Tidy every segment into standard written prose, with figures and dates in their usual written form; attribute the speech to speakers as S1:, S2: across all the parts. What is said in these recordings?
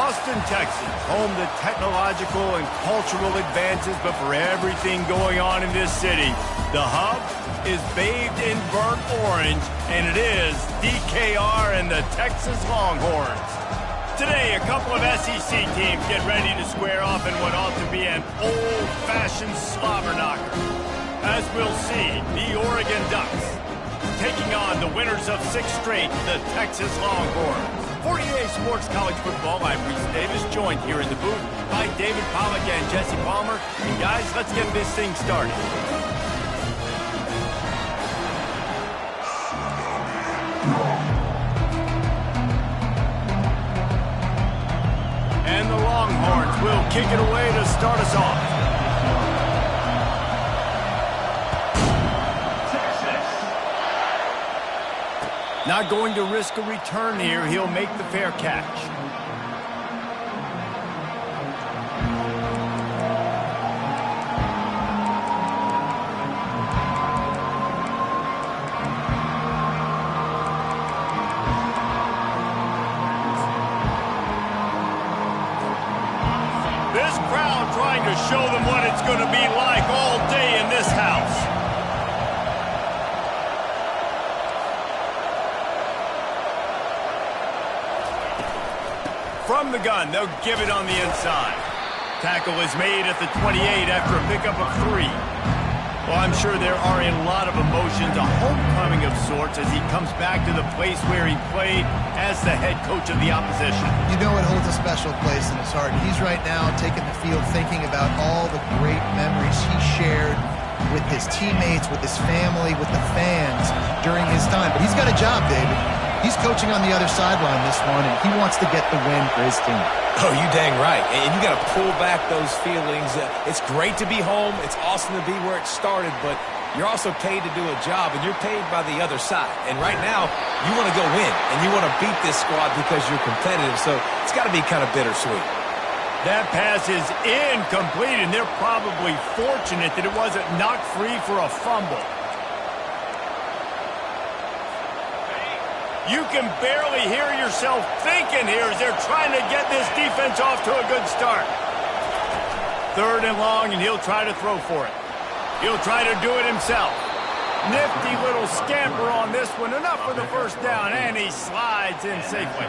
S1: Austin, Texas, home to technological and cultural advances, but for everything going on in this city, the hub is bathed in burnt orange, and it is DKR and the Texas Longhorns. Today, a couple of SEC teams get ready to square off in what ought to be an old-fashioned slobber knocker. As we'll see, the Oregon Ducks taking on the winners of 6 straight, the Texas Longhorns. For EA Sports College Football, I'm Reese Davis, joined here in the booth by David Pollack and Jesse Palmer. And guys, let's get this thing started. And the Longhorns will kick it away to start us off. Not going to risk a return here. He'll make the fair catch. This crowd trying to show them what it's going to be like all day in this house. From the gun, they'll give it on the inside. Tackle is made at the 28 after a pickup of 3. Well, I'm sure there are a lot of emotions, a homecoming of sorts, as he comes back to the place where he played as the head coach of the opposition.
S2: You know it holds a special place in his heart. He's right now taking the field thinking about all the great memories he shared with his teammates, with his family, with the fans during his time. But he's got a job, David. He's coaching on the other sideline this one, and he wants to get the win for his team.
S3: Oh, you dang right. And you got to pull back those feelings. It's great to be home. It's awesome to be where it started, but you're also paid to do a job, and you're paid by the other side. And right now, you want to go win, and you want to beat this squad because you're competitive, so it's got to be kind of bittersweet.
S1: That pass is incomplete, and they're probably fortunate that it wasn't knocked free for a fumble. You can barely hear yourself thinking here as they're trying to get this defense off to a good start. 3rd and long, and he'll try to throw for it. He'll try to do it himself. Nifty little scamper on this one. Enough for the first down, and he slides in safely.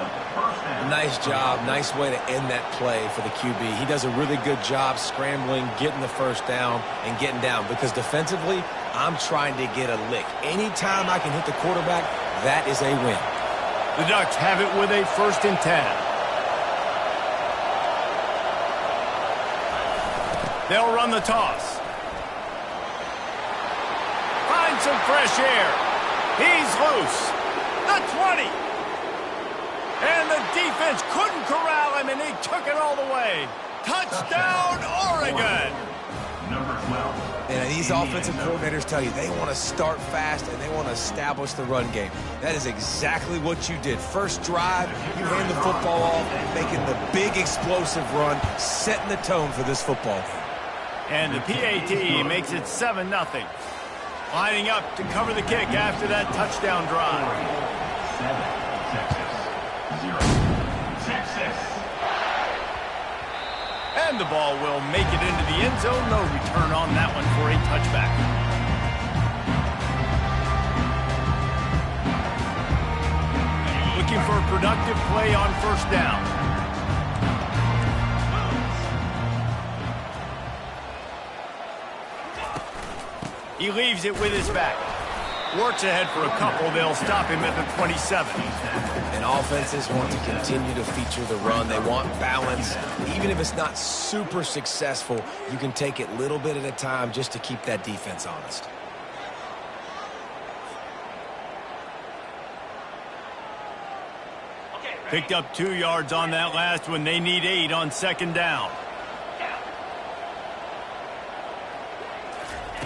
S3: Nice job. Nice way to end that play for the QB. He does a really good job scrambling, getting the first down, and getting down. Because defensively, I'm trying to get a lick. Anytime I can hit the quarterback, that is a win.
S1: The Ducks have it with a 1st and 10. They'll run the toss. Find some fresh air. He's loose. The 20. And the defense couldn't corral him, and he took it all the way. Touchdown, Oregon.
S4: Number 12.
S3: And these offensive coordinators tell you they want to start fast and they want to establish the run game. That is exactly what you did. First drive, you hand the football off, making the big explosive run, setting the tone for this football game.
S1: And the PAT makes it 7-0. Lining up to cover the kick after that touchdown drive.
S4: 7, Texas.
S1: And the ball will make it into the end zone. No return on that one for a touchback. Looking for a productive play on 1st down. He leaves it with his back. Works ahead for a couple. They'll stop him at the 27.
S3: And offenses want to continue to feature the run. They want balance. Even if it's not super successful, you can take it little bit at a time just to keep that defense honest.
S1: Picked up 2 yards on that last one. They need 8 on 2nd down.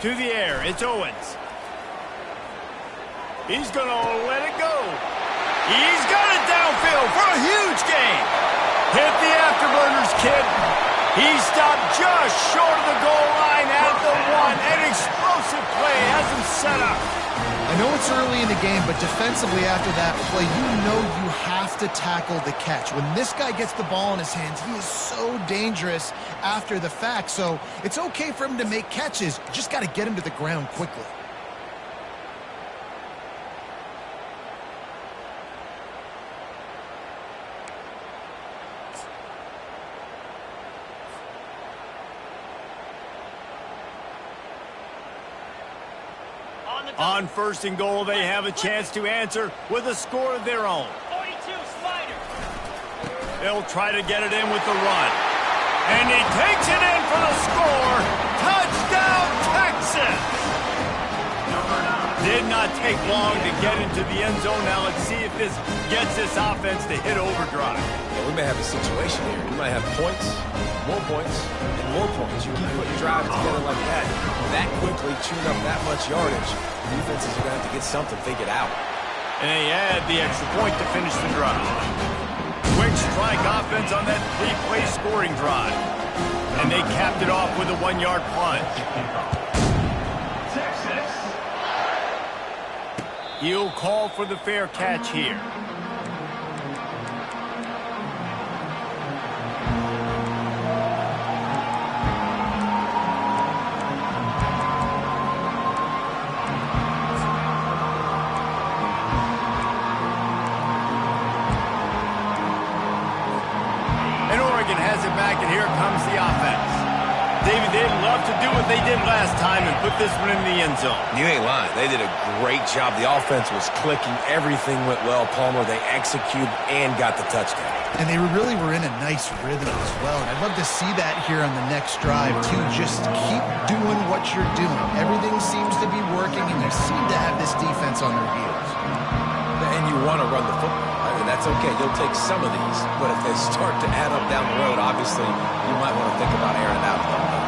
S1: To the air, it's Owens. He's going to let it go. He's got it downfield for a huge gain. Hit the afterburners, kid. He stopped just short of the goal line at the 1. An explosive play has him set up.
S2: I know it's early in the game, but defensively after that play, you know you have to tackle the catch. When this guy gets the ball in his hands, he is so dangerous after the fact. So it's okay for him to make catches. You just got to get him to the ground quickly.
S1: On first and goal, they have a chance to answer with a score of their own.
S5: 42, Slider.
S1: They'll try to get it in with the run. And he takes it in for the score. Touchdown, Texas! Did not take long to get into the end zone. Now let's see if this gets this offense to hit overdrive.
S3: Yeah, we may have a situation here. We might have points, and more points. You keep putting drives together like that quickly, chewing up that much yardage. Defenses are going to have to get something figured out.
S1: And they add the extra point to finish the drive. Quick strike offense on that three-play scoring drive. And they capped it off with a 1-yard plunge. He'll call for the fair catch here. And Oregon has it back, and here comes the offense. David, they'd love to do what they did last time and put this one in the end zone.
S3: You ain't lying. They did a great job. The offense was clicking. Everything went well, Palmer. They executed and got the touchdown.
S2: And they really were in a nice rhythm as well. And I'd love to see that here on the next drive, too. Just keep doing what you're doing. Everything seems to be working, and you seem to have this defense on their heels.
S3: And you want to run the football. I mean, that's okay. You'll take some of these. But if they start to add up down the road, obviously, you might want to think about airing it out a little bit.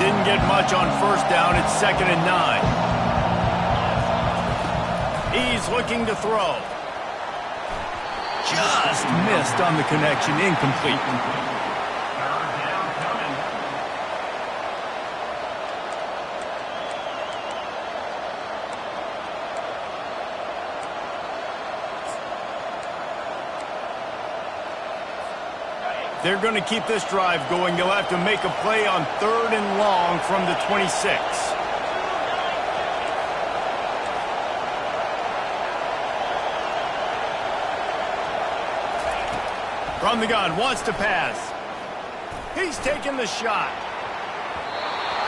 S1: Didn't get much on first down. It's 2nd and 9. He's looking to throw. Just missed on the connection. Incomplete. They're going to keep this drive going. They'll have to make a play on 3rd and long from the 26. From the gun, wants to pass. He's taking the shot.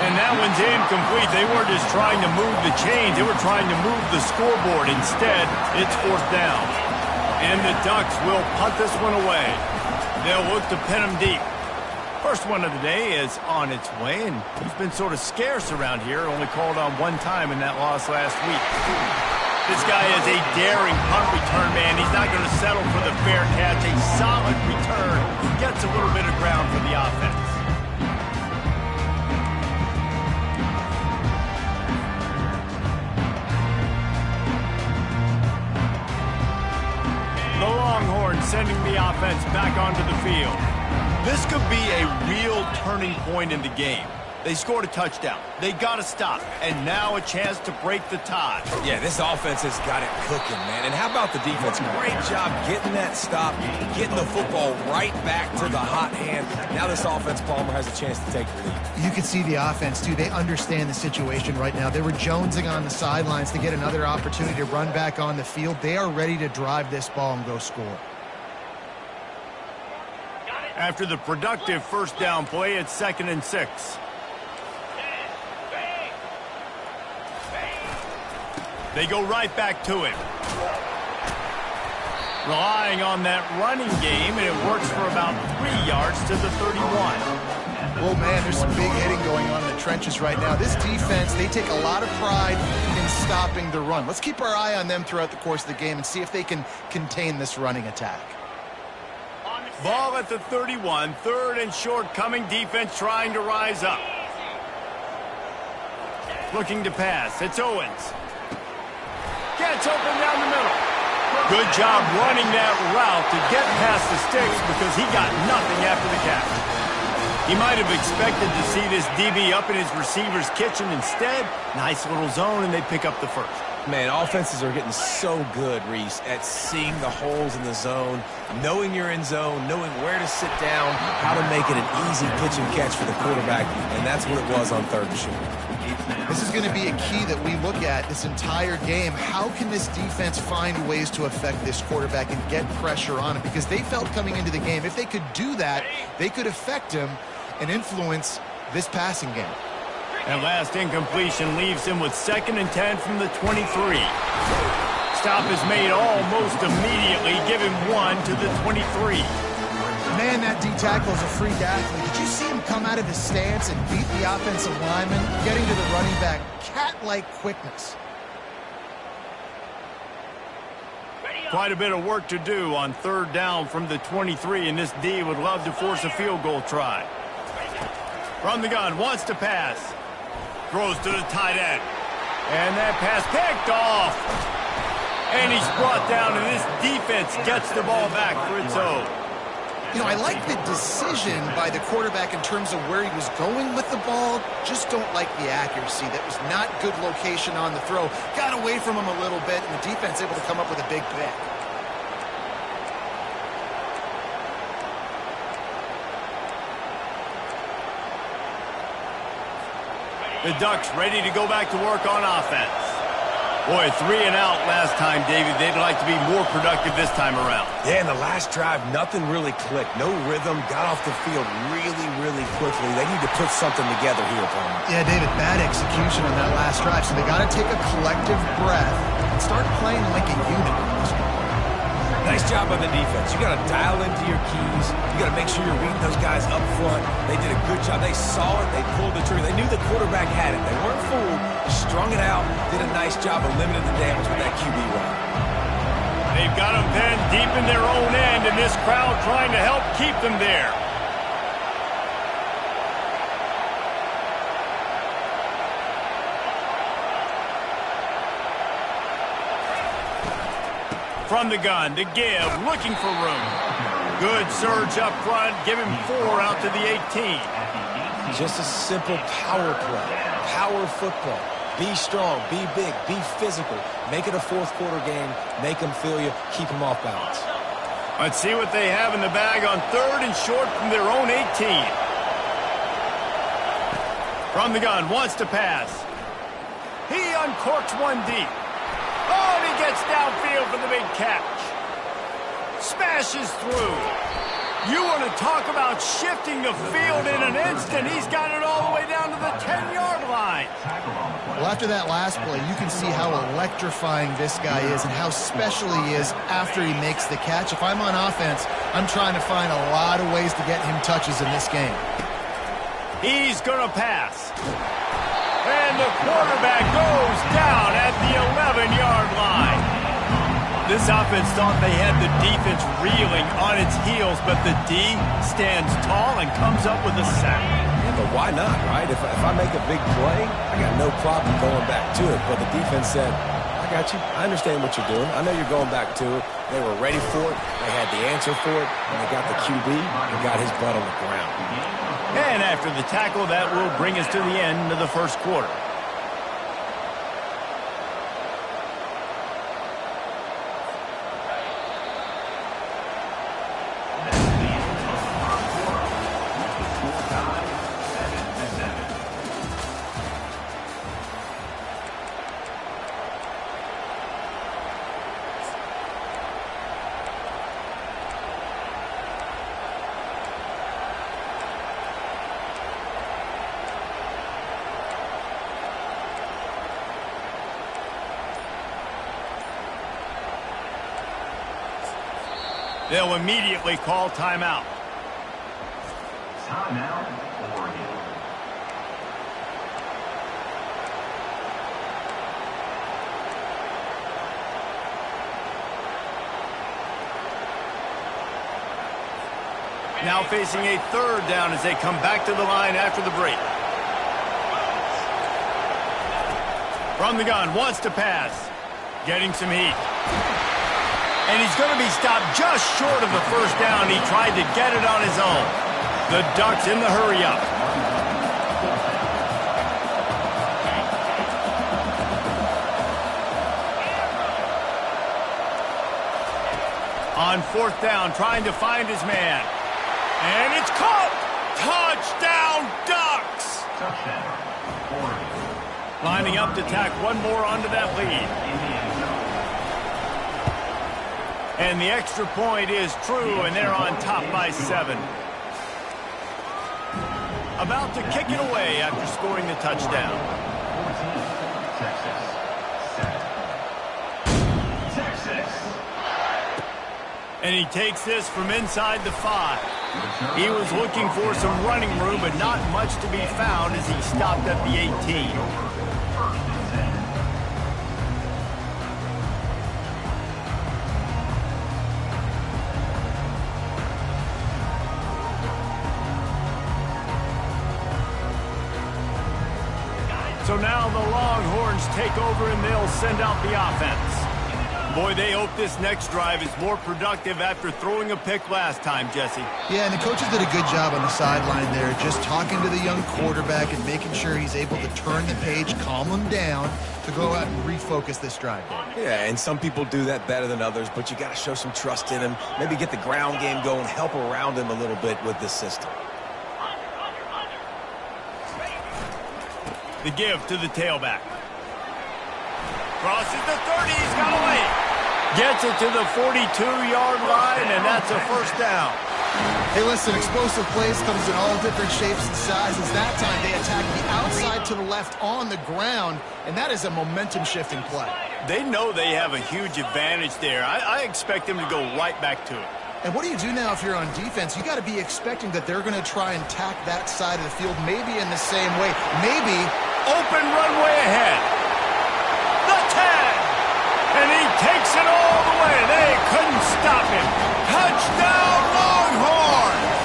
S1: And that one's incomplete. They were just trying to move the chains. They were trying to move the scoreboard. Instead, it's 4th down. And the Ducks will punt this one away. They'll look to pin him deep. First one of the day is on its way, and he's been sort of scarce around here. Only called on one time in that loss last week. This guy is a daring punt return man. He's not going to settle for the fair catch. A solid return. Gets a little bit of ground for the offense. The Longhorns sending the offense back onto the field. This could be a real turning point in the game. They scored a touchdown. They got to stop. And now a chance to break the tie.
S3: Yeah, this offense has got it cooking, man. And how about the defense? Great job getting that stop, getting the football right back to the hot hand. Now this offense, Palmer, has a chance to take the lead.
S2: You can see the offense, too. They understand the situation right now. They were jonesing on the sidelines to get another opportunity to run back on the field. They are ready to drive this ball and go score.
S1: After the productive first down play, it's 2nd and 6. They go right back to him. Relying on that running game, and it works for about 3 yards to the 31.
S2: Well, man, there's some big hitting going on in the trenches right now. This defense, they take a lot of pride in stopping the run. Let's keep our eye on them throughout the course of the game and see if they can contain this running attack.
S1: Ball at the 31, 3rd and short coming. Defense trying to rise up. Looking to pass. It's Owens. Gets open down the middle. Good job running that route to get past the sticks because he got nothing after the catch. He might have expected to see this DB up in his receiver's kitchen. Instead, nice little zone, and they pick up the first.
S3: Man, offenses are getting so good, Reese, at seeing the holes in the zone, knowing you're in zone, knowing where to sit down, how to make it an easy pitch and catch for the quarterback, and that's what it was on 3rd and short.
S2: This is going to be a key that we look at this entire game. How can this defense find ways to affect this quarterback and get pressure on him? Because they felt coming into the game, if they could do that, they could affect him and influence this passing game.
S1: And last incompletion leaves him with 2nd and 10 from the 23. Stop is made almost immediately. Give him 1 to the 23.
S2: Man, that D-tackle is a freak athlete. Did you see him come out of his stance and beat the offensive lineman, getting to the running back? Cat-like quickness.
S1: Quite a bit of work to do on 3rd down from the 23, and this D would love to force a field goal try. From the gun, wants to pass. Throws to the tight end. And that pass picked off. And he's brought down, and this defense gets the ball back for its own.
S2: You know, I like the decision by the quarterback in terms of where he was going with the ball. Just don't like the accuracy. That was not good location on the throw. Got away from him a little bit, and the defense able to come up with a big pick.
S1: The Ducks ready to go back to work on offense. Boy, 3 and out last time, David. They'd like to be more productive this time around.
S3: Yeah, in the last drive, nothing really clicked. No rhythm, got off the field really quickly. They need to put something together here, Palmer.
S2: Yeah, David, bad execution on that last drive. So they got to take a collective breath and start playing like a unit.
S3: Nice job on the defense. You got to dial into your keys. You got to make sure you're reading those guys up front. They did a good job. They saw it. They pulled the trigger. They knew the quarterback had it. They weren't fooled. Strung it out. Did a nice job of limiting the damage with that QB run.
S1: They've got them pinned deep in their own end, and this crowd trying to help keep them there. From the gun to give, looking for room. Good surge up front, give him 4 out to the 18.
S3: Just a simple power play, power football. Be strong, be big, be physical. Make it a 4th quarter game. Make them feel you, keep them off balance.
S1: Let's see what they have in the bag on 3rd and short from their own 18. From the gun, wants to pass. He uncorks one deep. Oh, and he gets downfield for the big catch. Smashes through. You want to talk about shifting the field in an instant. He's got it all the way down to the 10-yard line.
S2: Well, after that last play, you can see how electrifying this guy is and how special he is after he makes the catch. If I'm on offense, I'm trying to find a lot of ways to get him touches in this game.
S1: He's going to pass. And the quarterback goes down at the 11-yard line. This offense thought they had the defense reeling on its heels, but the D stands tall and comes up with a sack.
S3: Yeah, but why not, right? If I make a big play, I got no problem going back to it. But the defense said, I got you. I understand what you're doing. I know you're going back to it. They were ready for it. They had the answer for it. And they got the QB and got his butt on the ground.
S1: And after the tackle, that will bring us to the end of the 1st quarter. They'll immediately call timeout.
S4: Timeout, Oregon.
S1: Now facing a 3rd down as they come back to the line after the break. From the gun, wants to pass. Getting some heat. And he's going to be stopped just short of the 1st down. He tried to get it on his own. The Ducks in the hurry-up. On 4th down, trying to find his man. And it's caught! Touchdown, Ducks!
S4: Touchdown.
S1: Lining up to tack one more onto that lead. And the extra point is true, and they're on top by 7. About to kick it away after scoring the touchdown.
S4: 14, Texas.
S1: And he takes this from inside the 5. He was looking for some running room, but not much to be found as he stopped at the 18. So now the Longhorns take over and they'll send out the offense. Boy, they hope this next drive is more productive after throwing a pick last time, Jesse.
S2: Yeah, and the coaches did a good job on the sideline there, just talking to the young quarterback and making sure he's able to turn the page, calm him down, to go out and refocus this drive.
S3: Yeah, and some people do that better than others, but you got to show some trust in him. Maybe get the ground game going, help around him a little bit with this system.
S1: The give to the tailback. Crosses the 30, he's got away. Gets it to the 42-yard line, and that's a first down.
S2: Hey, listen, explosive plays comes in all different shapes and sizes. That time they attack the outside to the left on the ground, and that is a momentum-shifting play.
S1: They know they have a huge advantage there. I expect them to go right back to it.
S2: And what do you do now if you're on defense? You got to be expecting that they're going to try and tack that side of the field, maybe in the same way. Maybe
S1: open runway ahead. The 10. And he takes it all the way. They couldn't stop him. Touchdown, Longhorns!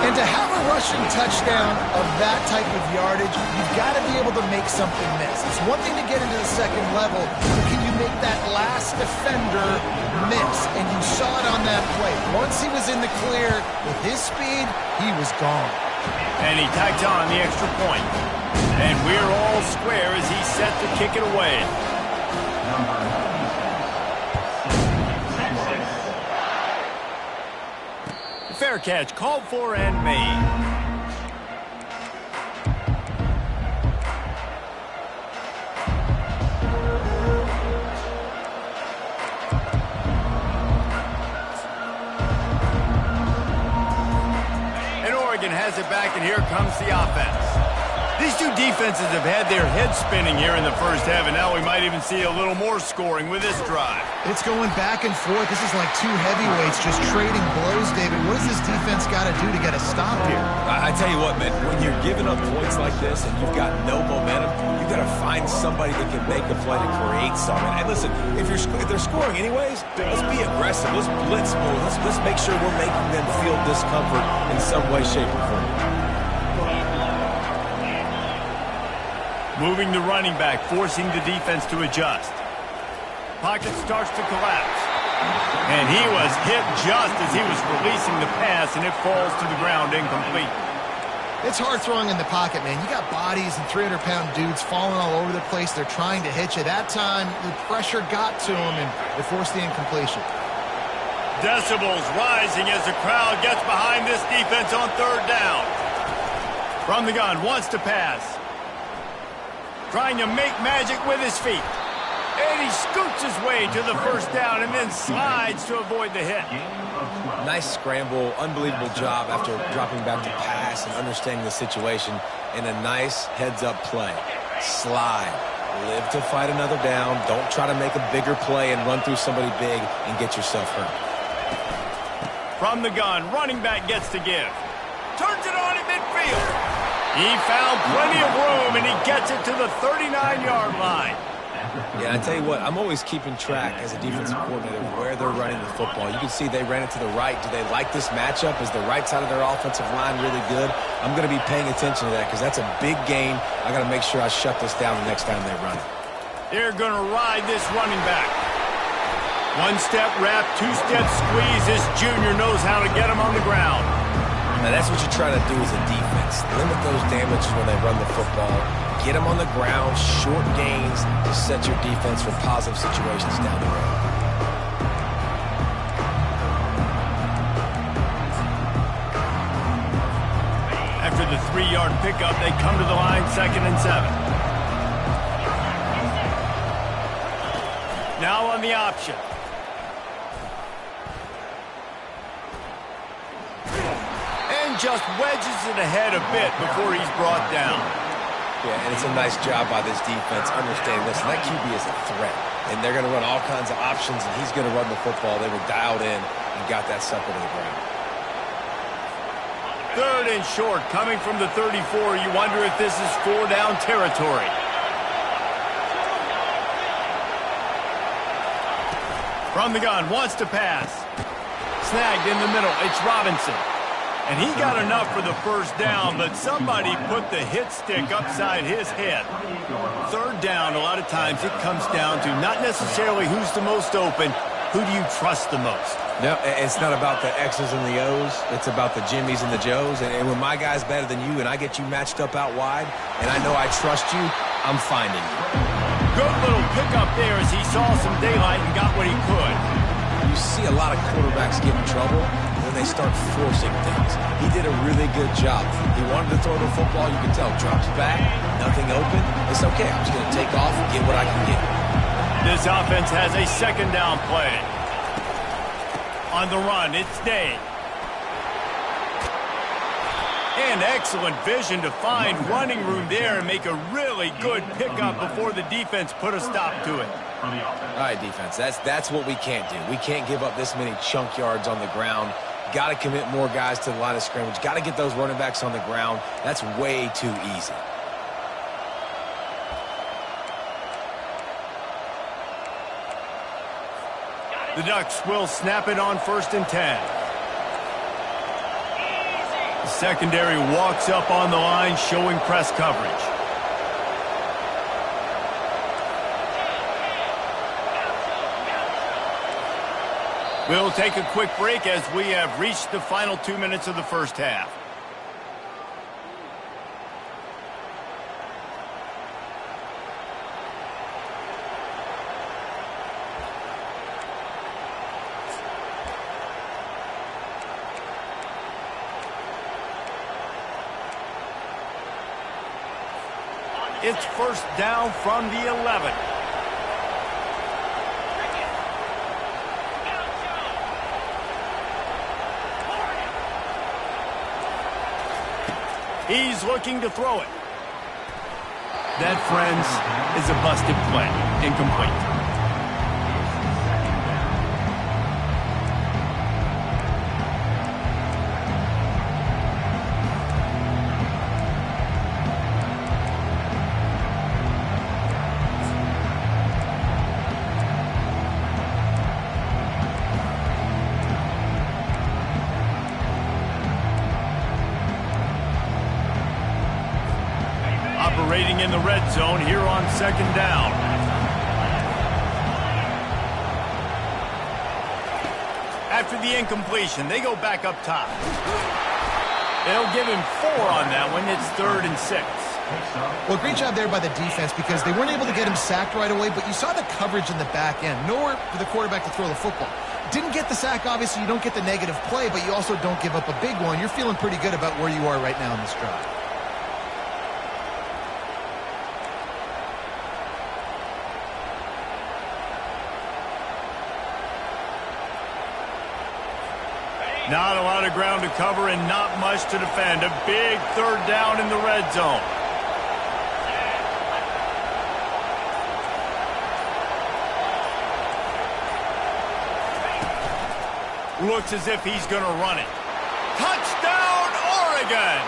S2: And to have a rushing touchdown of that type of yardage, you've got to be able to make something miss. It's one thing to get into the second level, but can you make that last defender miss? And you saw it on that play. Once he was in the clear, with his speed, he was gone.
S1: And he tacked on the extra point. And we're all square as he's set to kick it away. Fair catch, called for and made. And Oregon has it back, and here comes the offense. These two defenses have had their heads spinning here in the first half, and now we might even see a little more scoring with this drive.
S2: It's going back and forth. This is like two heavyweights just trading blows, David. What does this defense got to do to get a stop here?
S3: I tell you what, man, when you're giving up points like this and you've got no momentum, you got to find somebody that can make a play to create something. And listen, if they're scoring anyways, let's be aggressive. Let's blitz more. Let's make sure we're making them feel discomfort in some way, shape, or form.
S1: Moving the running back, forcing the defense to adjust. Pocket starts to collapse. And he was hit just as he was releasing the pass, and it falls to the ground incomplete.
S2: It's hard throwing in the pocket, man. You got bodies and 300-pound dudes falling all over the place. They're trying to hit you. That time, the pressure got to him, and it forced the incompletion.
S1: Decibels rising as the crowd gets behind this defense on 3rd down. From the gun, wants to pass. Trying to make magic with his feet. And he scoots his way to the first down and then slides to avoid the hit.
S3: Nice scramble, unbelievable job after dropping back to pass and understanding the situation, and a nice heads-up play. Slide. Live to fight another down. Don't try to make a bigger play and run through somebody big and get yourself hurt.
S1: From the gun, running back gets to give. Turns it on at midfield. He found plenty of room, and he gets it to the 39-yard line.
S3: Yeah, I tell you what, I'm always keeping track as a defensive coordinator where they're running the football. You can see they ran it to the right. Do they like this matchup? Is the right side of their offensive line really good? I'm going to be paying attention to that because that's a big game. I got to make sure I shut this down the next time they run it.
S1: They're going to ride this running back. One-step wrap, two-step squeeze. This junior knows how to get him on the ground.
S3: Now, that's what you try to do as a defense. Limit those damages when they run the football. Get them on the ground, short gains to set your defense for positive situations down the road.
S1: 3-yard pickup. They come to the line, 2nd and 7. Now on the option. And just wedges it ahead a bit before he's brought down.
S3: Yeah, and it's a nice job by this defense understanding, listen, that QB is a threat. And they're going to run all kinds of options, and he's going to run the football. They were dialed in and got that sucker to the ground.
S1: 3rd and short, coming from the 34. You wonder if this is 4-down territory. From the gun, wants to pass. Snagged in the middle, it's Robinson. And he got enough for the 1st down, but somebody put the hit stick upside his head. 3rd down, a lot of times it comes down to not necessarily who's the most open, who do you trust the most?
S3: No, it's not about the X's and the O's. It's about the Jimmys and the Joes. And when my guy's better than you and I get you matched up out wide, and I know I trust you, I'm finding you.
S1: Good little pickup there as he saw some daylight and got what he could.
S3: You see a lot of quarterbacks get in trouble when they start forcing things. He did a really good job. He wanted to throw the football. You can tell. Drops back, nothing open. It's okay. I'm just going to take off and get what I can get.
S1: This offense has a 2nd down play. On the run, it's Day. And excellent vision to find running room there and make a really good pickup before the defense put a stop to it.
S3: All right, defense, that's what we can't do. We can't give up this many chunk yards on the ground. Got to commit more guys to the line of scrimmage. Got to get those running backs on the ground. That's way too easy.
S1: The Ducks will snap it on 1st and 10. The secondary walks up on the line, showing press coverage. We'll take a quick break as we have reached the final 2 minutes of the 1st half. It's 1st down from the 11. He's looking to throw it. That, friends, is a busted play. Incomplete. Operating in the red zone here on 2nd down. After the incompletion, they go back up top. They'll give him 4 on that one. It's 3rd and 6.
S2: Well, great job there by the defense because they weren't able to get him sacked right away, but you saw the coverage in the back end. Nowhere for the quarterback to throw the football. Didn't get the sack, obviously. You don't get the negative play, but you also don't give up a big one. You're feeling pretty good about where you are right now in this drive.
S1: Not a lot of ground to cover and not much to defend. A big 3rd down in the red zone. Looks as if he's going to run it. Touchdown, Oregon!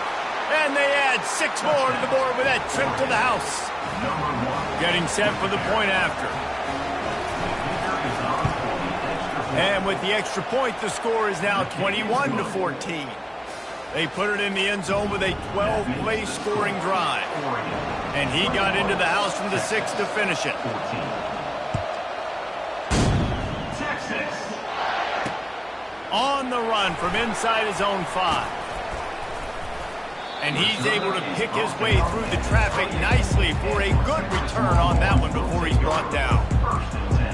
S1: And they add 6 more to the board with that trip to the house. Getting set for the point after. And with the extra point, the score is now 21-14. They put it in the end zone with a 12-play scoring drive. And he got into the house from the 6 to finish it.
S4: Texas.
S1: On the run from inside his own 5. And he's able to pick his way through the traffic nicely for a good return on that one before he's brought down.
S4: 1st and 10.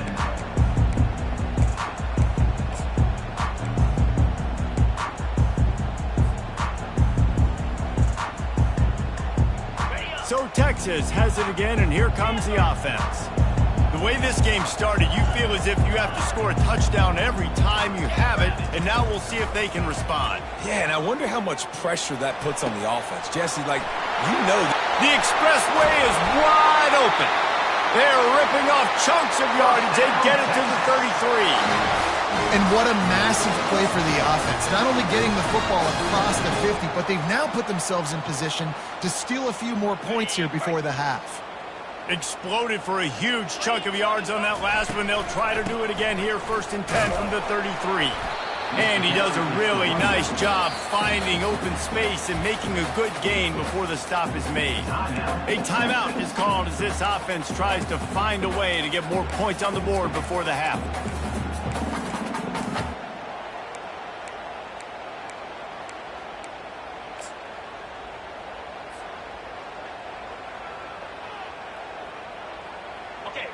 S1: Texas has it again, and here comes the offense. The way this game started, you feel as if you have to score a touchdown every time you have it, and now we'll see if they can respond.
S3: Yeah, and I wonder how much pressure that puts on the offense. Jesse, like, you know.
S1: The expressway is wide open. They're ripping off chunks of yardage. They get it to the 33.
S2: And what a massive play for the offense. Not only getting the football across the 50, but they've now put themselves in position to steal a few more points here before the half.
S1: Exploded for a huge chunk of yards on that last one. They'll try to do it again here, 1st and 10 from the 33. And he does a really nice job finding open space and making a good gain before the stop is made. A timeout is called as this offense tries to find a way to get more points on the board before the half.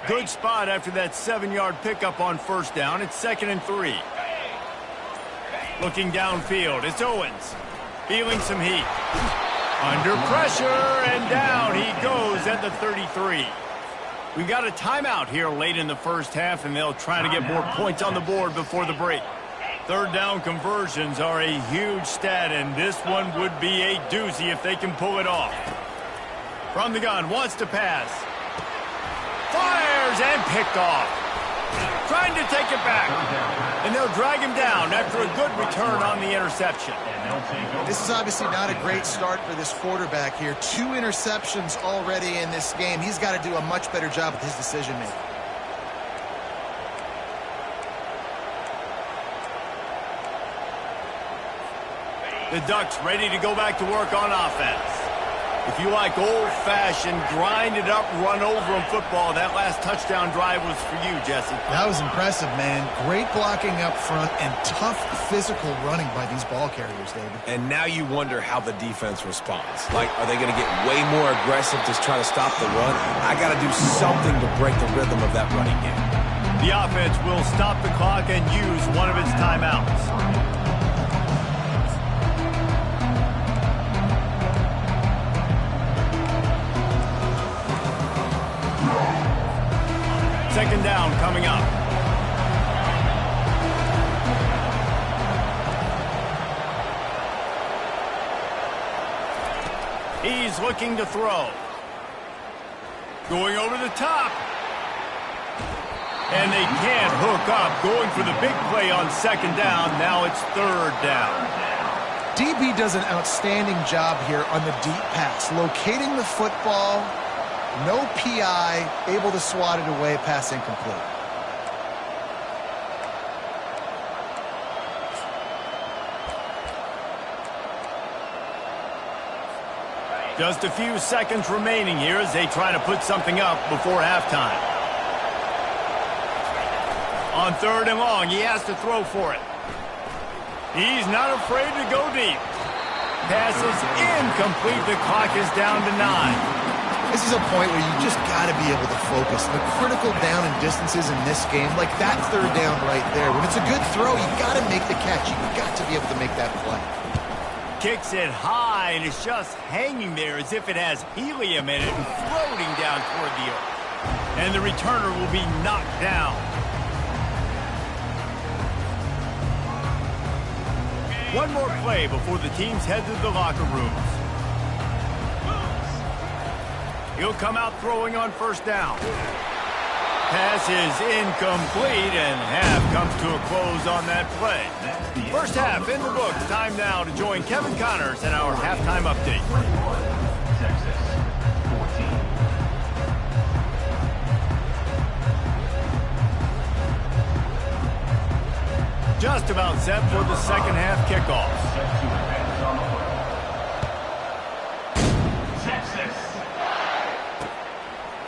S1: Good spot after that 7-yard pickup on 1st down. It's 2nd and 3. Looking downfield, it's Owens. Feeling some heat. Under pressure, and down he goes at the 33. We've got a timeout here late in the first half, and they'll try to get more points on the board before the break. 3rd down conversions are a huge stat, and this one would be a doozy if they can pull it off. From the gun, wants to pass. Fires and picked off. Trying to take it back. And they'll drag him down after a good return on the interception.
S2: This is obviously not a great start for this quarterback here. 2 interceptions already in this game. He's got to do a much better job with his decision-making.
S1: The Ducks ready to go back to work on offense. If you like old-fashioned, grind-it-up, run-over-'em football, that last touchdown drive was for you, Jesse.
S2: That was impressive, man. Great blocking up front and tough physical running by these ball carriers, David.
S3: And now you wonder how the defense responds. Like, are they going to get way more aggressive to try to stop the run? I got to do something to break the rhythm of that running game.
S1: The offense will stop the clock and use one of its timeouts. Second down coming up. He's looking to throw. Going over the top. And they can't hook up. Going for the big play on 2nd down. Now it's 3rd down.
S2: DB does an outstanding job here on the deep pass. Locating the football. No PI, able to swat it away, pass incomplete.
S1: Just a few seconds remaining here as they try to put something up before halftime. On 3rd and long, he has to throw for it. He's not afraid to go deep. Pass is incomplete. The clock is down to 9.
S2: This is a point where you just got to be able to focus. The critical down and distances in this game, like that 3rd down right there. When it's a good throw, you got to make the catch. You got to be able to make that play.
S1: Kicks it high, and it's just hanging there as if it has helium in it and floating down toward the earth. And the returner will be knocked down. One more play before the teams head to the locker rooms. He'll come out throwing on 1st down. Pass is incomplete, and half comes to a close on that play. First half in the books. Time now to join Kevin Connors in our halftime update.
S4: Texas 14.
S1: Just about set for the 2nd half kickoff.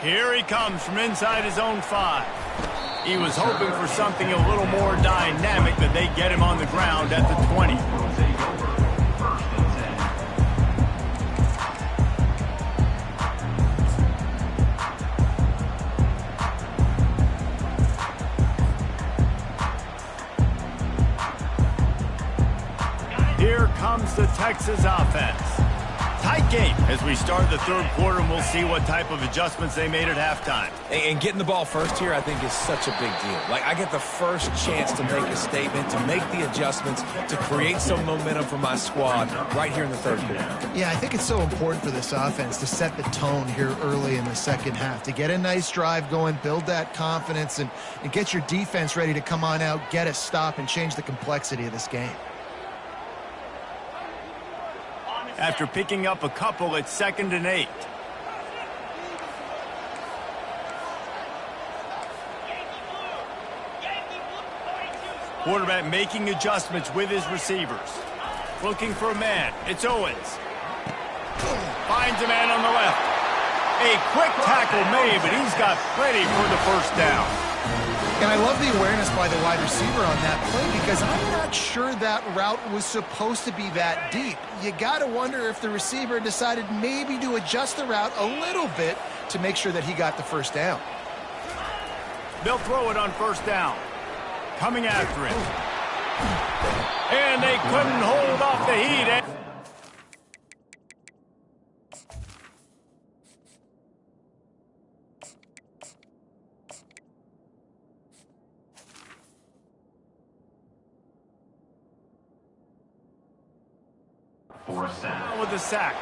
S1: Here he comes from inside his own 5. He was hoping for something a little more dynamic, that they get him on the ground at the 20. Here comes the Texas offense. Tight game as we start the third quarter, and we'll see what type of adjustments they made at halftime.
S3: And getting the ball first here, I think, is such a big deal. Like, I get the first chance to make a statement, to make the adjustments, to create some momentum for my squad right here in the third quarter.
S2: Yeah, I think it's so important for this offense to set the tone here early in the second half, to get a nice drive going, build that confidence, and get your defense ready to come on out, get a stop, and change the complexity of this game.
S1: After picking up a couple, it's 2nd and 8. Quarterback making adjustments with his receivers. Looking for a man. It's Owens. Finds a man on the left. A quick tackle made, but he's got plenty for the first down.
S2: And I love the awareness by the wide receiver on that play, because I'm not sure that route was supposed to be that deep. You got to wonder if the receiver decided maybe to adjust the route a little bit to make sure that he got the first down.
S1: They'll throw it on first down. Coming after it. And they couldn't hold off the heat. With the sack.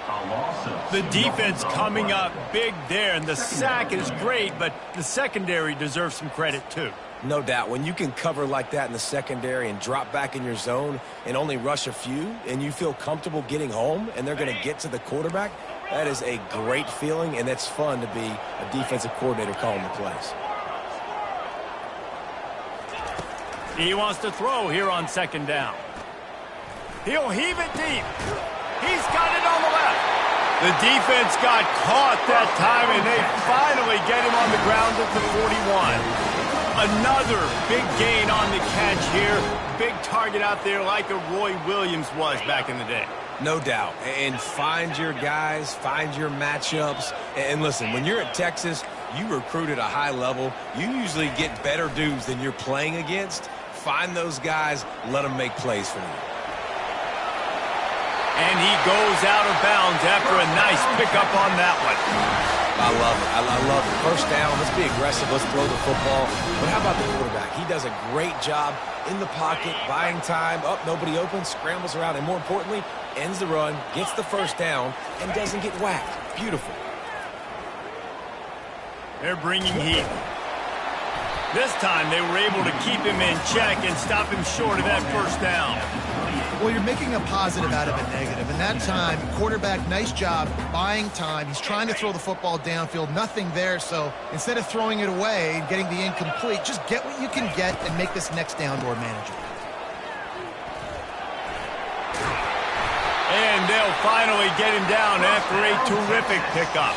S1: The defense coming up big there, and the sack is great, but the secondary deserves some credit too.
S3: No doubt. When you can cover like that in the secondary and drop back in your zone and only rush a few, and you feel comfortable getting home and they're going to get to the quarterback, that is a great feeling, and it's fun to be a defensive coordinator calling the plays.
S1: He wants to throw here on 2nd down. He'll heave it deep. He's got it on the left. The defense got caught that time, and they finally get him on the ground at the 41. Another big gain on the catch here. Big target out there like a Roy Williams was back in the day.
S3: No doubt. And find your guys, find your matchups. And listen, when you're at Texas, you recruit at a high level. You usually get better dudes than you're playing against. Find those guys, let them make plays for you.
S1: And he goes out of bounds after a nice pickup on that one.
S3: I love it. I love it. First down, let's be aggressive. Let's throw the football. But how about the quarterback? He does a great job in the pocket, buying time. Up, nobody open, scrambles around, and more importantly, ends the run, gets the first down, and doesn't get whacked. Beautiful.
S1: They're bringing heat. This time they were able to keep him in check and stop him short of that first down.
S2: Well, you're making a positive out of a negative. And that time, quarterback, nice job buying time. He's trying to throw the football downfield. Nothing there. So instead of throwing it away and getting the incomplete, just get what you can get and make this next down more manageable.
S1: And they'll finally get him down after a terrific pickup.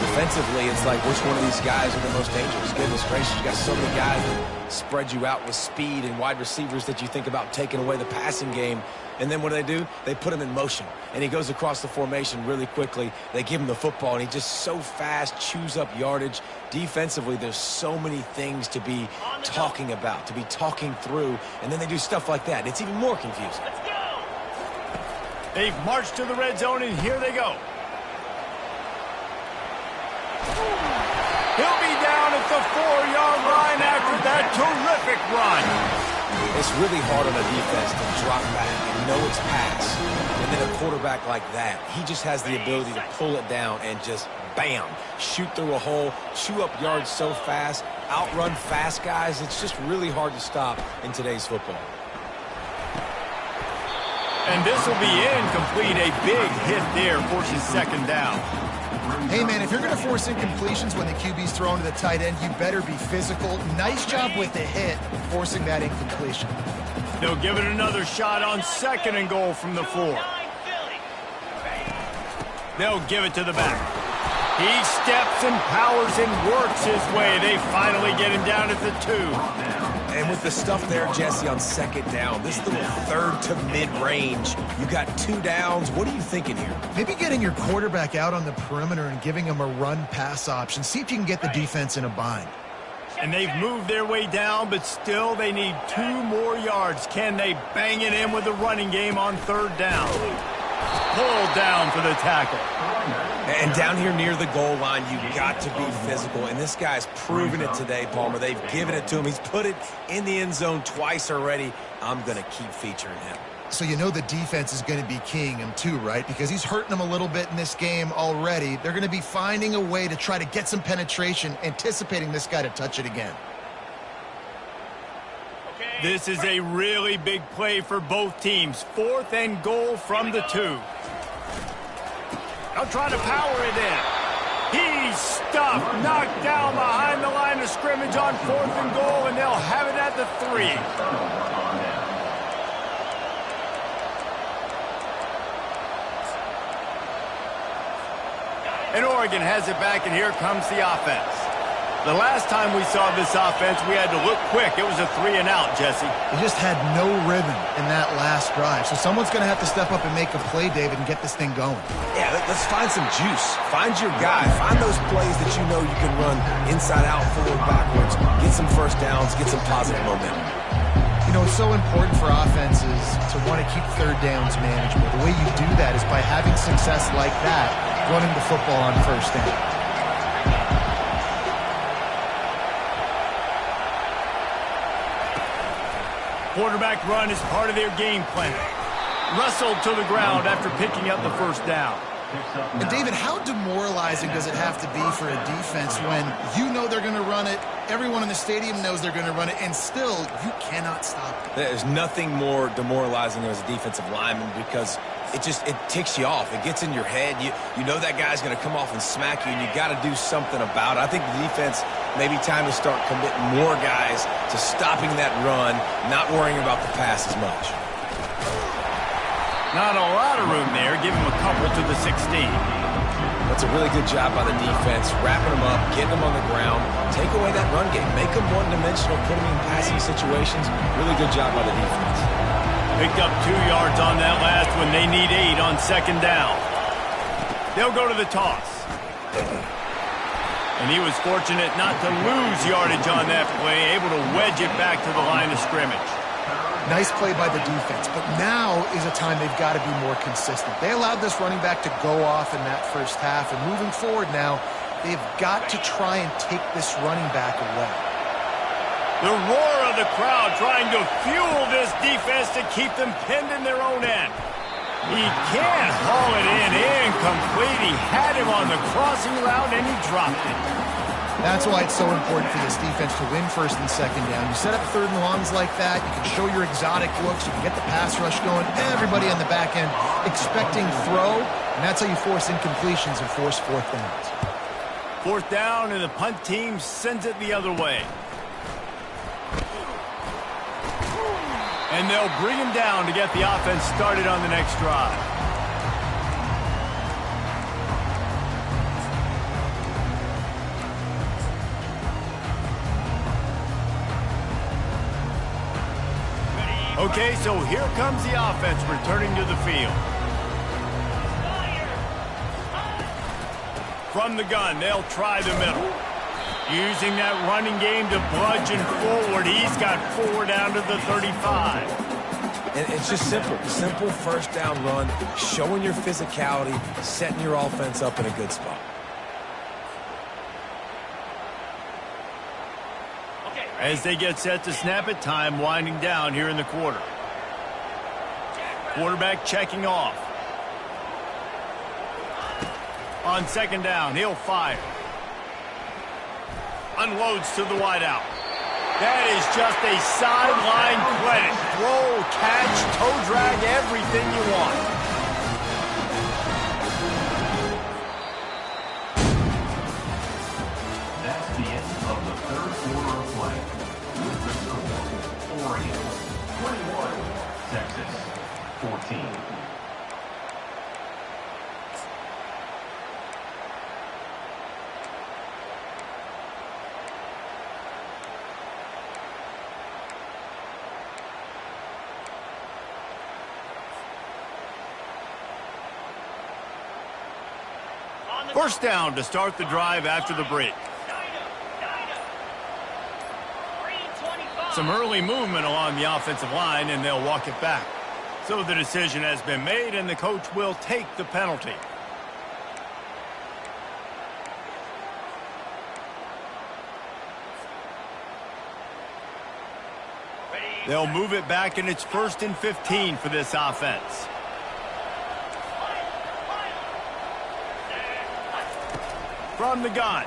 S3: Defensively, it's like which one of these guys are the most dangerous? Goodness gracious, you got so many guys that spread you out with speed and wide receivers that you think about taking away the passing game. And then what do? They put him in motion. And he goes across the formation really quickly. They give him the football, and he just so fast chews up yardage. Defensively, there's so many things to be talking about, to be talking through. And then they do stuff like that. It's even more confusing.
S1: They've marched to the red zone, and here they go. He'll be down at the 4-yard line after that terrific run.
S3: It's really hard on a defense to drop back and know it's pass. And then a quarterback like that, he just has the ability to pull it down and just, bam, shoot through a hole, chew up yards so fast, outrun fast guys. It's just really hard to stop in today's football.
S1: And this will be incomplete. A big hit there forces 2nd down.
S2: Hey, man, if you're going to force incompletions when the QB's thrown to the tight end, you better be physical. Nice job with the hit, forcing that incompletion.
S1: They'll give it another shot on 2nd and goal from the 4. They'll give it to the back. He steps and powers and works his way. They finally get him down at the 2.
S3: And with the stuff there, Jesse, on 2nd down, this little third to mid-range, you got 2 downs. What are you thinking here?
S2: Maybe getting your quarterback out on the perimeter and giving him a run-pass option. See if you can get the defense in a bind.
S1: And they've moved their way down, but still they need 2 more yards. Can they bang it in with the running game on 3rd down? Pulled down for the tackle.
S3: And down here near the goal line, you've got to be physical. And this guy's proven it today, Palmer. They've given it to him. He's put it in the end zone twice already. I'm going to keep featuring him.
S2: So you know the defense is going to be keying him too, right? Because he's hurting them a little bit in this game already. They're going to be finding a way to try to get some penetration, anticipating this guy to touch it again.
S1: This is a really big play for both teams. 4th and goal from the 2. They'll try to power it in. He's stuffed, knocked down behind the line of scrimmage on 4th and goal, and they'll have it at the 3. And Oregon has it back, and here comes the offense. The last time we saw this offense, we had to look quick. It was a 3 and out, Jesse.
S2: They just had no rhythm in that last drive. So someone's going to have to step up and make a play, David, and get this thing going.
S3: Yeah, let's find some juice. Find your guy. Find those plays that you know you can run inside out, forward, backwards. Get some first downs. Get some positive momentum.
S2: You know, it's so important for offenses to want to keep third downs manageable. The way you do that is by having success like that, running the football on first down.
S1: Quarterback run is part of their game plan. Wrestled to the ground after picking up the first down.
S2: And David, how demoralizing does it have to be for a defense when you know they're going to run it, everyone in the stadium knows they're going to run it, and still you cannot stop it?
S3: There's nothing more demoralizing as a defensive lineman because it ticks you off. It gets in your head. You know that guy's going to come off and smack you, and you got to do something about it. I think the defense, maybe time to start committing more guys to stopping that run, not worrying about the pass as much.
S1: Not a lot of room there. Give him a couple to the 16.
S3: That's a really good job by the defense, wrapping them up, getting them on the ground, take away that run game, make them one-dimensional, put them in passing situations. Really good job by the defense.
S1: Picked up 2 yards on that last one. They need 8 on 2nd down. They'll go to the toss. And he was fortunate not to lose yardage on that play, able to wedge it back to the line of scrimmage.
S2: Nice play by the defense, but now is a time they've got to be more consistent. They allowed this running back to go off in that first half, and moving forward now, they've got to try and take this running back away.
S1: The roar of the crowd trying to fuel this defense to keep them pinned in their own end. He can't haul it in incomplete. He had him on the crossing route, and he dropped it.
S2: That's why it's so important for this defense to win 1st and 2nd down. You set up 3rd and longs like that, you can show your exotic looks, you can get the pass rush going, everybody on the back end expecting throw, and that's how you force incompletions and force 4th downs.
S1: 4th down, and the punt team sends it the other way. And they'll bring him down to get the offense started on the next drive. Okay, so here comes the offense returning to the field. From the gun, they'll try the middle. Using that running game to bludgeon forward. He's got 4 down to the 35.
S3: And it's just simple. Simple first down run, showing your physicality, setting your offense up in a good spot.
S1: As they get set to snap it, time winding down here in the quarter. Quarterback checking off. On 2nd down, he'll fire. Unloads to the wideout. That is just a sideline credit. Throw, catch, toe drag, everything you want.
S4: That's the end of the 3rd quarter of play. With the score, Oregon 21, Texas 14.
S1: First down to start the drive after the break. Some early movement along the offensive line, and they'll walk it back. So the decision has been made, and the coach will take the penalty. They'll move it back, and it's 1st and 15 for this offense. From the gun.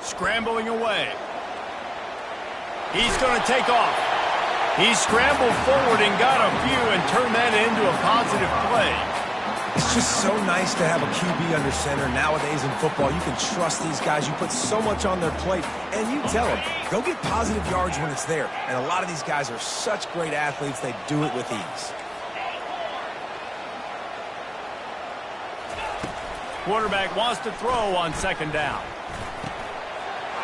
S1: Scrambling away. He's going to take off. He scrambled forward and got a few and turned that into a positive play.
S3: It's just so nice to have a QB under center. Nowadays in football, you can trust these guys. You put so much on their plate, and you tell them, go get positive yards when it's there. And a lot of these guys are such great athletes, they do it with ease.
S1: Quarterback wants to throw on 2nd down.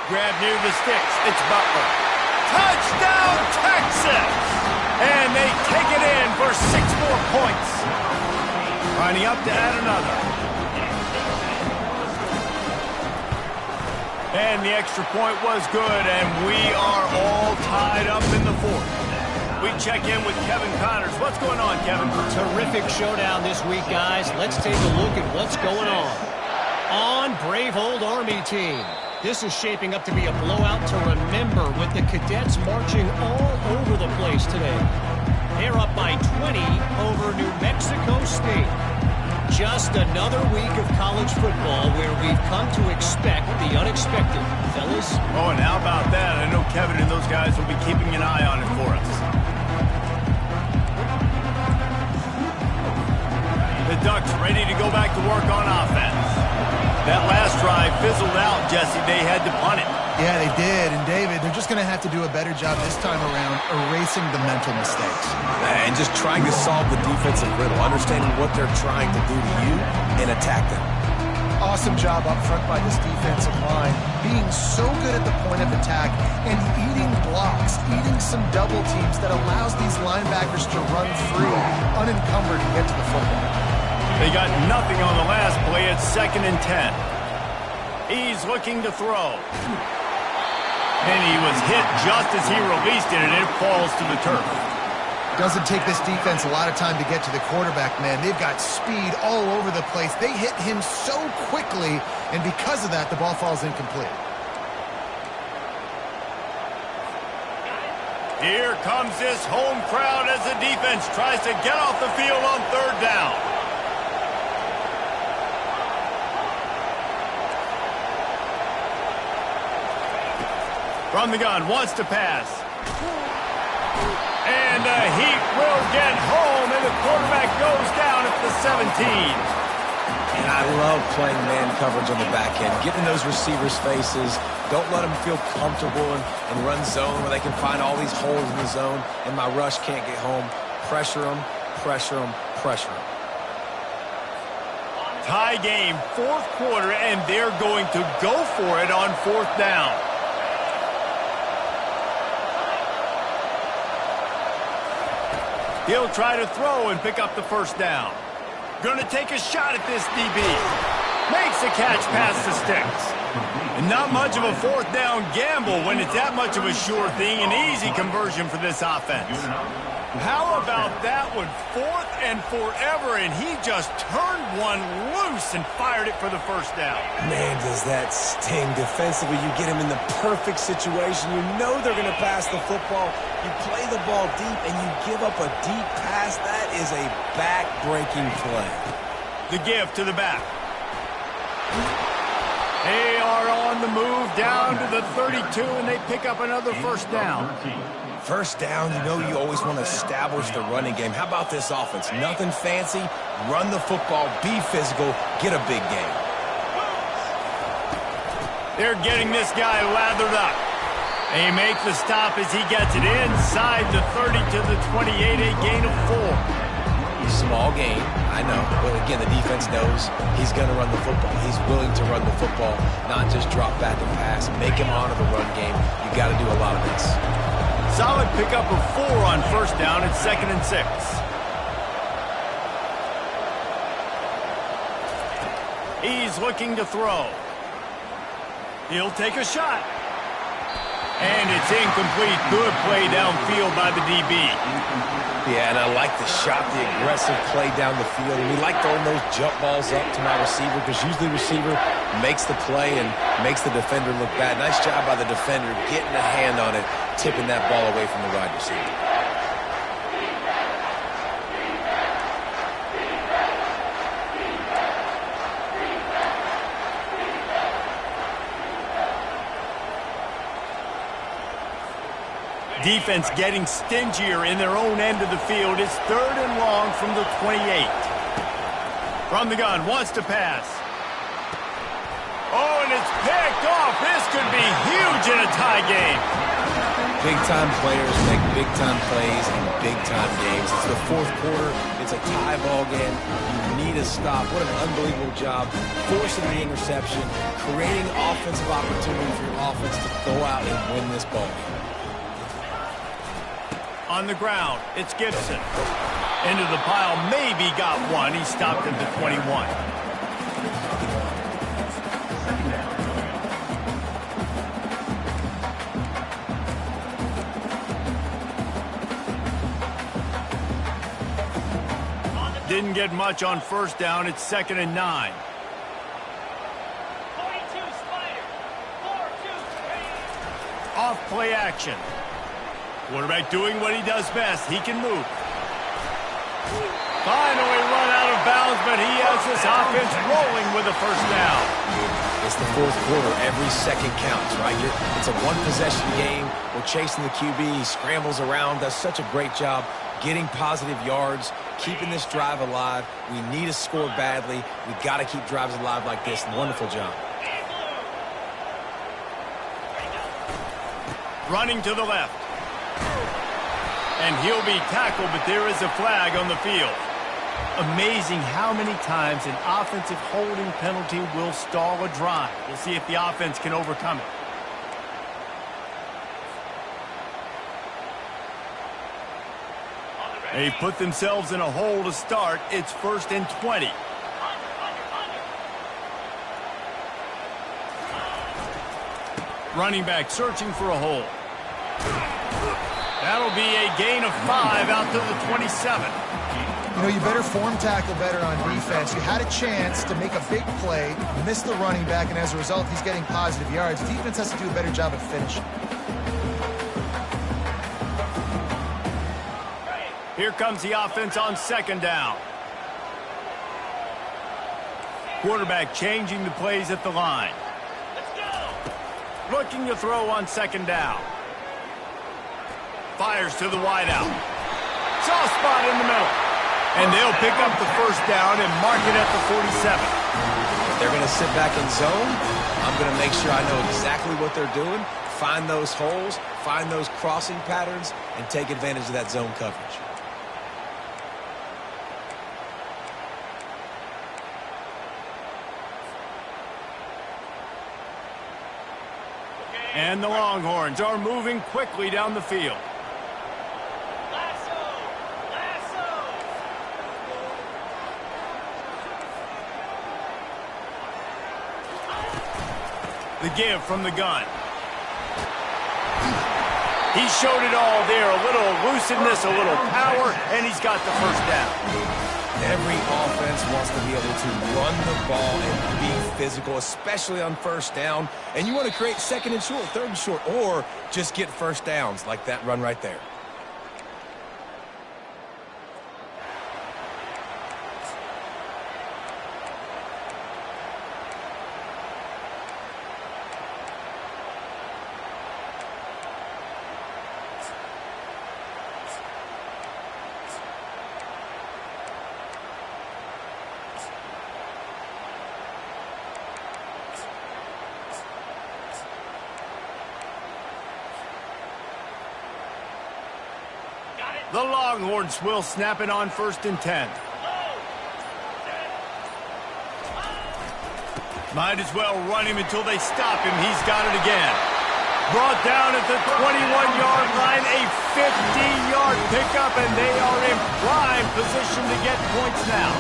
S1: Grab near the sticks. It's Butler. Touchdown, Texas! And they take it in for 6 more points. Lining up to add another. And the extra point was good, and we are all tied up in the 4th. We check in with Kevin Connors. What's going on, Kevin?
S5: Terrific showdown this week, guys. Let's take a look at what's going on. On Brave Old Army team. This is shaping up to be a blowout to remember with the cadets marching all over the place today. They're up by 20 over New Mexico State. Just another week of college football where we've come to expect the unexpected. Fellas?
S1: Oh, and how about that? I know Kevin and those guys will be keeping an eye on it for us. The Ducks ready to go back to work on offense. That last drive fizzled out, Jesse. They had to punt it.
S2: Yeah, they did. And, David, they're just going to have to do a better job this time around erasing the mental mistakes.
S3: And just trying to solve the defensive riddle, understanding what they're trying to do to you and attack them.
S2: Awesome job up front by this defensive line, being so good at the point of attack and eating blocks, eating some double teams that allows these linebackers to run free, unencumbered, and get to the football.
S1: They got nothing on the last play. It's 2nd and 10. He's looking to throw. And he was hit just as he released it, and it falls to the turf.
S2: Doesn't take this defense a lot of time to get to the quarterback, man. They've got speed all over the place. They hit him so quickly, and because of that, the ball falls incomplete.
S1: Here comes this home crowd as the defense tries to get off the field on 3rd down. From the gun, wants to pass. And the Heat will get home, and the quarterback goes down at the 17.
S3: And I love playing man coverage on the back end, getting those receivers' faces. Don't let them feel comfortable and run zone where they can find all these holes in the zone, and my rush can't get home. Pressure them, pressure them, pressure them.
S1: Tie game, 4th quarter, and they're going to go for it on 4th down. He'll try to throw and pick up the 1st down. Going to take a shot at this DB. Makes the catch past the sticks. And not much of a 4th down gamble when it's that much of a sure thing. An easy conversion for this offense. How about that one? 4th and forever, and he just turned one loose and fired it for the 1st down.
S3: Man, does that sting defensively. You get him in the perfect situation. You know they're going to pass the football. You play the ball deep, and you give up a deep pass. That is a back-breaking play.
S1: The give to the back. They are on the move down to the 32, and they pick up another 1st down.
S3: 1st down, you know you always want to establish the running game. How about this offense? Nothing fancy. Run the football, be physical, get a big game.
S1: They're getting this guy lathered up. They make the stop as he gets it inside the 30 to the 28, a gain of 4.
S3: Small gain, I know. But again, the defense knows he's going to run the football. He's willing to run the football, not just drop back and pass. Make him honor the run game. You got to do a lot of this.
S1: Solid pickup of 4 on 1st down. It's 2nd and 6. He's looking to throw. He'll take a shot. And it's incomplete. Good play downfield by the DB.
S3: Yeah, and I like the shot, the aggressive play down the field. And we like throwing those jump balls up to my receiver because usually the receiver makes the play and makes the defender look bad. Nice job by the defender getting a hand on it, tipping that ball away from the wide receiver.
S1: Defense getting stingier in their own end of the field. It's 3rd and long from the 28. From the gun, wants to pass. Oh, and it's picked off. This could be huge in a tie game.
S3: Big-time players make big-time plays in big-time games. It's the 4th quarter. It's a tie ball game. You need a stop. What an unbelievable job forcing the interception, creating offensive opportunity for your offense to go out and win this ball game.
S1: On the ground, it's Gibson. Into the pile, maybe got one. He stopped at the 21. Didn't get much on 1st down. It's 2nd and 9.
S6: 42 Spider. 4-2.
S1: Off play action. Quarterback doing what he does best. He can move. Finally run out of bounds, but he has this offense rolling with a 1st down.
S3: It's the 4th quarter. Every second counts, right? It's a one-possession game. We're chasing the QB. He scrambles around, does such a great job getting positive yards, keeping this drive alive. We need to score badly. We've got to keep drives alive like this. Wonderful job.
S1: Running to the left. And he'll be tackled, but there is a flag on the field. Amazing how many times an offensive holding penalty will stall a drive. We'll see if the offense can overcome it. They put themselves in a hole to start. It's 1st and 20. Running back searching for a hole. That'll be a gain of 5 out to the 27.
S2: You know, you better form tackle better on defense. You had a chance to make a big play, missed the running back, and as a result, he's getting positive yards. Defense has to do a better job of finishing.
S1: Here comes the offense on 2nd down. Quarterback changing the plays at the line. Looking to throw on 2nd down. Fires to the wideout. Soft spot in the middle. And they'll pick up the 1st down and mark it at the 47.
S3: If they're going to sit back in zone, I'm going to make sure I know exactly what they're doing, find those holes, find those crossing patterns, and take advantage of that zone coverage.
S1: And the Longhorns are moving quickly down the field. The give from the gun. He showed it all there. A little elusiveness, a little power, and he's got the 1st down.
S3: Every offense wants to be able to run the ball and be physical, especially on 1st down. And you want to create 2nd and short, 3rd and short, or just get 1st downs like that run right there.
S1: The Longhorns will snap it on 1st and 10. Might as well run him until they stop him. He's got it again. Brought down at the 21-yard line, a 50-yard pickup, and they are in prime position to get points now.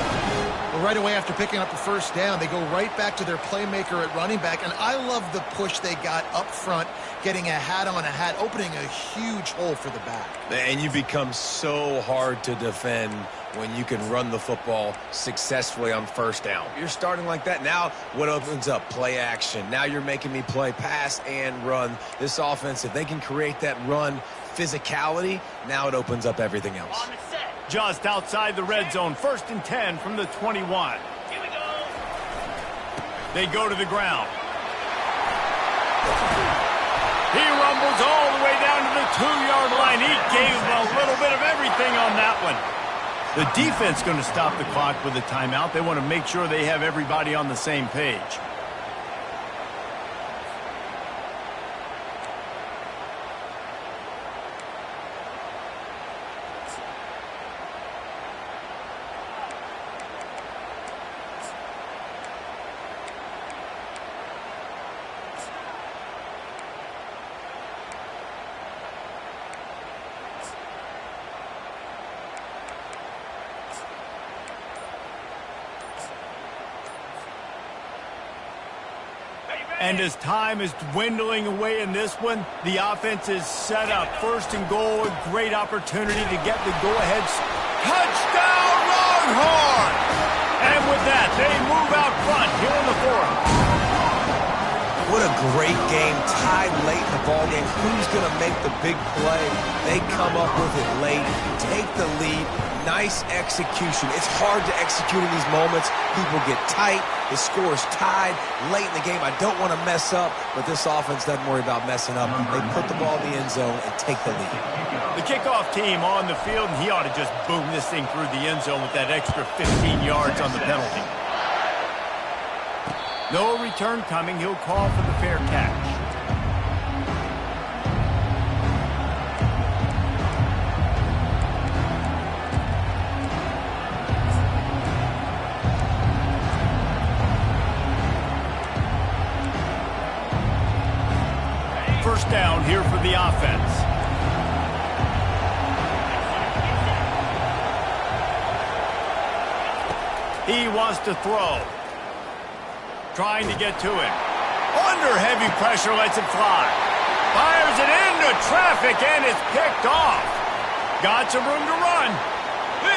S2: Well, right away after picking up the first down, they go right back to their playmaker at running back. And I love the push they got up front, getting a hat on a hat, opening a huge hole for the back.
S3: And you become so hard to defend when you can run the football successfully on first down. You're starting like that. Now what opens up? Play action. Now you're making me play pass and run. This offense, if they can create that run physicality, now it opens up everything else.
S1: Just outside the red zone, 1st and 10 from the 21.
S5: Here we go.
S1: They go to the ground. He rumbles all the way down to the 2-yard line. He gave them a little bit of everything on that one. The defense going to stop the clock with a timeout. They want to make sure they have everybody on the same page. And as time is dwindling away in this one, the offense is set up. 1st and goal, a great opportunity to get the go-ahead. Touchdown, Longhorn! And with that, they move out front here in the 4th.
S3: What a great game, tied late in the ballgame. Who's going to make the big play? They come up with it late, take the lead. Nice execution. It's hard to execute in these moments. People get tight. The score is tied late in the game. I don't want to mess up, but this offense doesn't worry about messing up. They put the ball in the end zone and take the lead.
S1: The kickoff team on the field, and he ought to just boom this thing through the end zone with that extra 15 yards on the penalty. No return coming. He'll call for the fair catch. First down here for the offense. He wants to throw. Trying to get to it. Under heavy pressure, lets it fly. Fires it into traffic, and it's picked off. Got some room to run.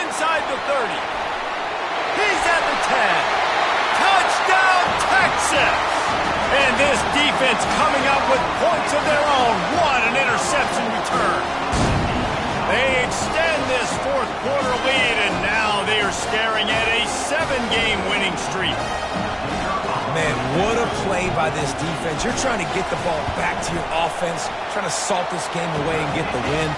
S1: Inside the 30. He's at the 10. Touchdown, Texas! And this defense coming up with points of their own. What an interception return. They extend this 4th quarter lead, and now they are staring at a 7-game winning streak.
S3: Man, what a play by this defense. You're trying to get the ball back to your offense, trying to salt this game away and get the win.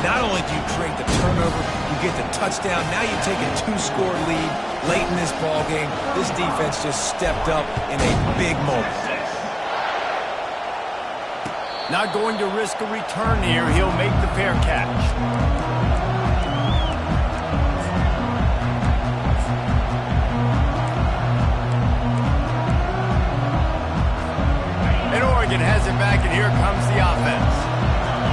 S3: Not only do you create the turnover, you get the touchdown. Now you take a 2-score lead late in this ball game. This defense just stepped up in a big moment.
S1: Not going to risk a return here. He'll make the fair catch. And Oregon has it back, and here comes the offense.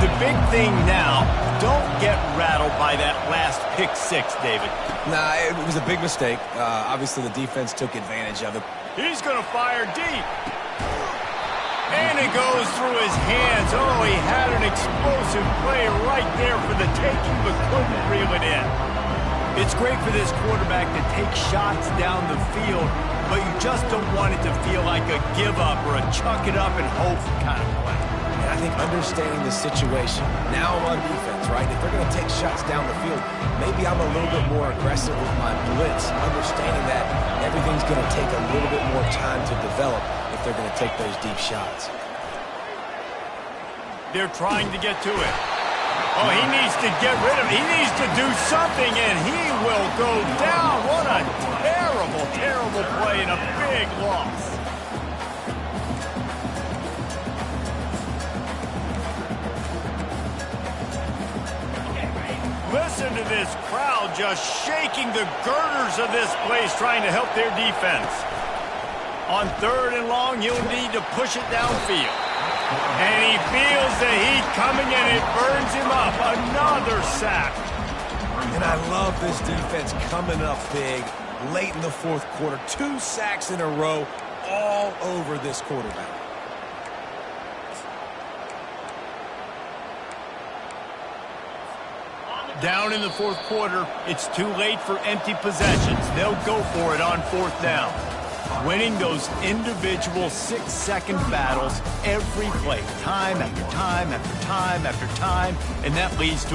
S1: The big thing now, don't get rattled by that last pick-6, David.
S3: Nah, it was a big mistake. Obviously, the defense took advantage of it.
S1: He's going to fire deep. And it goes through his hands. Oh, he had an explosive play right there for the taking, but couldn't reel it in. It's great for this quarterback to take shots down the field, but you just don't want it to feel like a give-up or a chuck-it-up and hope kind of play.
S3: And I think understanding the situation, now I'm on defense, right? If they're going to take shots down the field, maybe I'm a little bit more aggressive with my blitz, understanding that everything's going to take a little bit more time to develop if they're going to take those deep shots.
S1: They're trying to get to it. Oh, he needs to get rid of it. He needs to do something, and he will go down. What a terrible, terrible play and a big loss. Listen to this crowd just shaking the girders of this place, trying to help their defense. On 3rd and long, he'll need to push it downfield. And he feels the heat coming, and it burns him up. Another sack.
S3: And I love this defense coming up big, late in the fourth quarter. 2 sacks in a row all over this quarterback.
S1: Down in the fourth quarter, it's too late for empty possessions. They'll go for it on 4th down. Winning those individual 6-second battles every play, time after time after time after time, and that leads to a